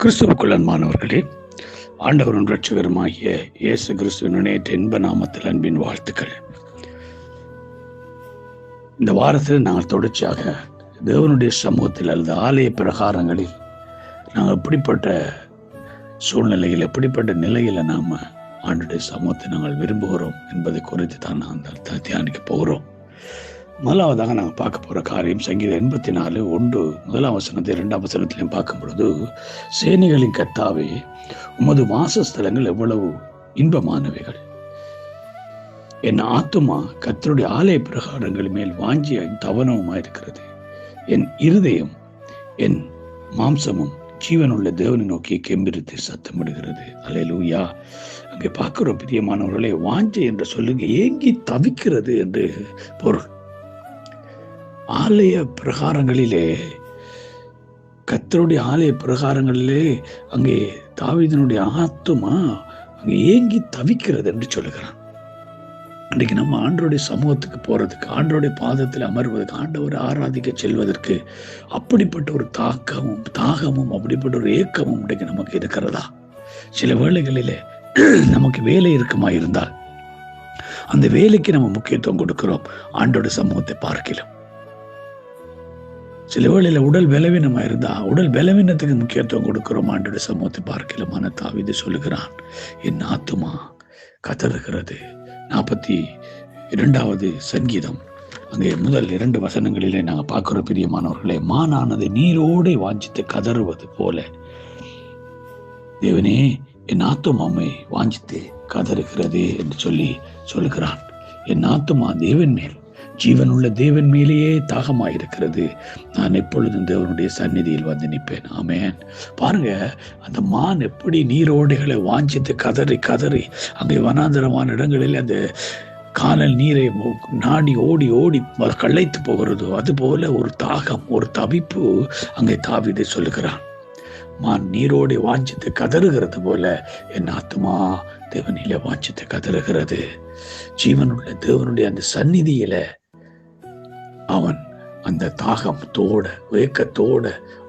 கிறிஸ்துவுக்குள் அன்பானவர்களே, ஆண்டவரும் இரட்சகருமாகிய இயேசு கிறிஸ்துவின் இணையற்ற இன்ப நாமத்தில் அன்பின் வாழ்த்துக்கள். இந்த வாரத்தில் நாங்கள் தொடர்ச்சியாக தேவனுடைய சமூகத்தில் அல்லது ஆலய பிரகாரங்களில் நாங்கள் எப்படிப்பட்ட சூழ்நிலையில் எப்படிப்பட்ட நிலையில் நாம் ஆண்டுடைய சமூகத்தை நாங்கள் விரும்புகிறோம் என்பதை குறித்து தான் நாங்கள் தியானிக்க போகிறோம். முதலாவதாக நாங்கள் பார்க்க போகிற காரியம் சங்கீதம் 84:1 முதலாம் வசனத்தை 2ஆம் வசனத்திலையும் பார்க்கும் பொழுது, சேனைகளின் கர்த்தாவே, உமது வாசஸ்தலங்கள் எவ்வளவு இன்பமானவைகள். என் ஆத்துமா கர்த்தருடைய ஆலய பிரகாரங்கள் மேல் வாஞ்சியாய் தவனவுமாயிருக்கிறது. என் இருதயம் என் மாம்சமும் ஜீவனுள்ள தேவனை நோக்கி கெம்பிரித்து சத்தமிடுகிறது. அல்லேலூயா. அங்கே பார்க்கிறோம் பிரியமானவர்களே, வாஞ்சை என்ற சொல்லுங்க ஏங்கி தவிக்கிறது என்று பொருள். ஆலய பிரகாரங்களிலே, கர்த்தருடைய ஆலய பிரகாரங்களிலே அங்கே தாவீதினுடைய ஆத்துமா அங்கே ஏங்கி தவிக்கிறது என்று சொல்லுகிறான். அன்றைக்கு நம்ம ஆண்டவருடைய சமூகத்துக்கு போறதுக்கு, ஆண்டவருடைய பாதத்தில் அமர்வதற்கு, ஆண்டவரை ஆராதிக்க செல்வதற்கு அப்படிப்பட்ட ஒரு தாகமும் அப்படிப்பட்ட ஒரு ஏக்கமும் இன்றைக்கு நமக்கு இருக்கிறதா? சில வேளைகளிலே நமக்கு வேலை இருக்குமா இருந்தால் அந்த வேலைக்கு நம்ம முக்கியத்துவம் கொடுக்கிறோம் ஆண்டவருடைய சமூகத்தை பார்க்கலாம். சில வேளையில் உடல் பலவீனமாக இருந்தால் உடல் பலவீனத்துக்கு முக்கியத்துவம் கொடுக்கிறோம் ஆண்டவருடைய சமூகத்தை பார்க்கலாமான தாவீது சொல்லுகிறான், என் ஆத்துமா கதறுகிறது. 42வது சங்கீதம் அங்கே முதல் 2 வசனங்களிலே நாங்கள் பார்க்கிறோம் பிரியமானவர்களே, மானானது நீரோடே வாஞ்சித்து கதறுவது போல தேவனே என் ஆத்துமாவை வாஞ்சித்து கதறுகிறது என்று சொல்லுகிறான். என் ஆத்துமா தேவன் மேல், ஜீவனுள்ள தேவன் மேலேயே தாகமாயிருக்கிறது. நான் எப்பொழுதும் தேவனுடைய சந்நிதியில் வந்து நிற்பேன். ஆமென். பாருங்க, அந்த மான் எப்படி நீரோடைகளை வாஞ்சித்து கதறி அங்கே வனாந்தரமான இடங்களில் அந்த கானல் நீரை நாடி ஓடி களைத்து போகிறதோ அதுபோல ஒரு தாகம், ஒரு தவிப்பு அங்கே தாவீது சொல்லுகிறான். மான் நீரோடை வாஞ்சித்து கதறுகிறது போல என் ஆத்துமா தேவனிலே வாஞ்சித்து கதறுகிறது. ஜீவனுள்ள தேவனுடைய அந்த சந்நிதியில அவன் அந்த தாகத்தோட ஏக்கத்தோட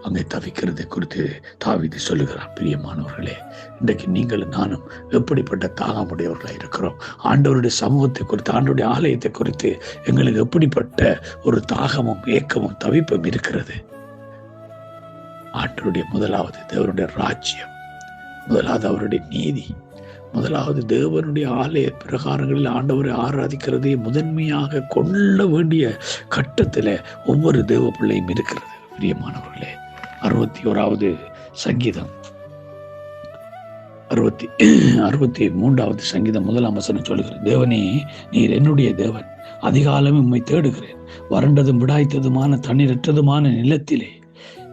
அங்கே தவிக்கிறதை குறித்து தாவீது சொல்லுகிறான். பிரியமானவர்களே, இன்றைக்கு நீங்களும் நானும் எப்படிப்பட்ட தாகமுடையவர்களாக இருக்கிறோம்? ஆண்டவருடைய சமூகத்தை குறித்து, ஆண்டவருடைய ஆலயத்தை குறித்து எங்களுக்கு எப்படிப்பட்ட ஒரு தாகமும் ஏக்கமும் தவிப்பும் இருக்கிறது? ஆண்டவருடைய முதலாவது தேவனுடைய ராஜ்யம், முதலாவது அவருடைய நீதி, முதலாவது தேவனுடைய ஆலய பிரகாரங்களில் ஆண்டவரை ஆராதிக்கிறதை முதன்மையாக கொள்ள வேண்டிய கட்டத்தில் ஒவ்வொரு தேவ பிள்ளையும் இருக்கிறது. பிரியமானவர்களே, 61வது சங்கீதம் 63வது சங்கீதம் 1ஆம் வசனம் சொல்லுகிறது, தேவனே நீர் என்னுடைய தேவன், அதிகாலமே உம்மை தேடுகிறேன். வறண்டதும் விடாய்த்ததுமான தண்ணீரற்றதுமான நிலத்திலே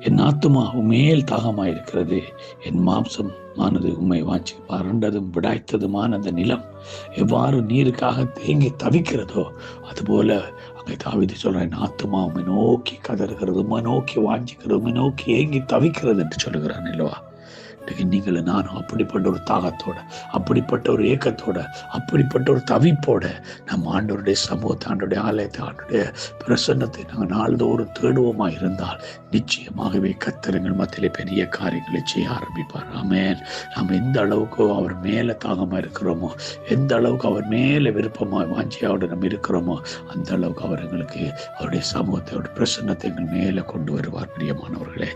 என் ஆத்துமா உண்மையில் தாகமாயிருக்கிறது. என் மாம்சமானது உண்மை வாஞ்சி. வறண்டதும் விடாய்த்ததுமான அந்த நிலம் எவ்வாறு நீருக்காக தேங்கி தவிக்கிறதோ அதுபோல அங்கே தாவீது சொல்றேன், என் ஆத்துமா உண்மை நோக்கி கதறுகிறது, உண்மை நோக்கி வாஞ்சிக்கிறது, உண்மை நோக்கி ஏங்கி தவிக்கிறது என்று சொல்லுகிறான் இல்லவா? நீங்களும் நானும் அப்படிப்பட்ட ஒரு தாகத்தோட, அப்படிப்பட்ட ஒரு ஏக்கத்தோட, அப்படிப்பட்ட ஒரு தவிப்போட நம்ம ஆண்டவருடைய சமூகத்தை, ஆண்டவருடைய ஆலயத்தை, ஆண்டவருடைய பிரசன்னத்தை நாங்கள் நாள்தோறும் தேடுவோமா இருந்தால் நிச்சயமாகவே கர்த்தர் மத்தியிலே பெரிய காரியங்களை செய்ய ஆரம்பிப்பார். ஆமென். நாம் எந்த அளவுக்கு அவர் மேலே தாகமாக இருக்கிறோமோ, எந்த அளவுக்கு அவர் மேலே விருப்பமாக வாஞ்சியோடு நம்ம இருக்கிறோமோ அந்த அளவுக்கு அவர் எங்களுக்கு அவருடைய சமூகத்தை, அவருடைய பிரசன்னத்தை எங்கள் மேலே கொண்டு வருவார். பிரியமானவர்களே,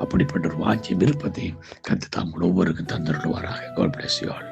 அப்படிப்பட்ட ஒரு வாஞ்சி விருப்பத்தையும் கர்த்தர் தாங்கள் ஒவ்வொருக்கும் தந்தருள்வாராக. God bless you all.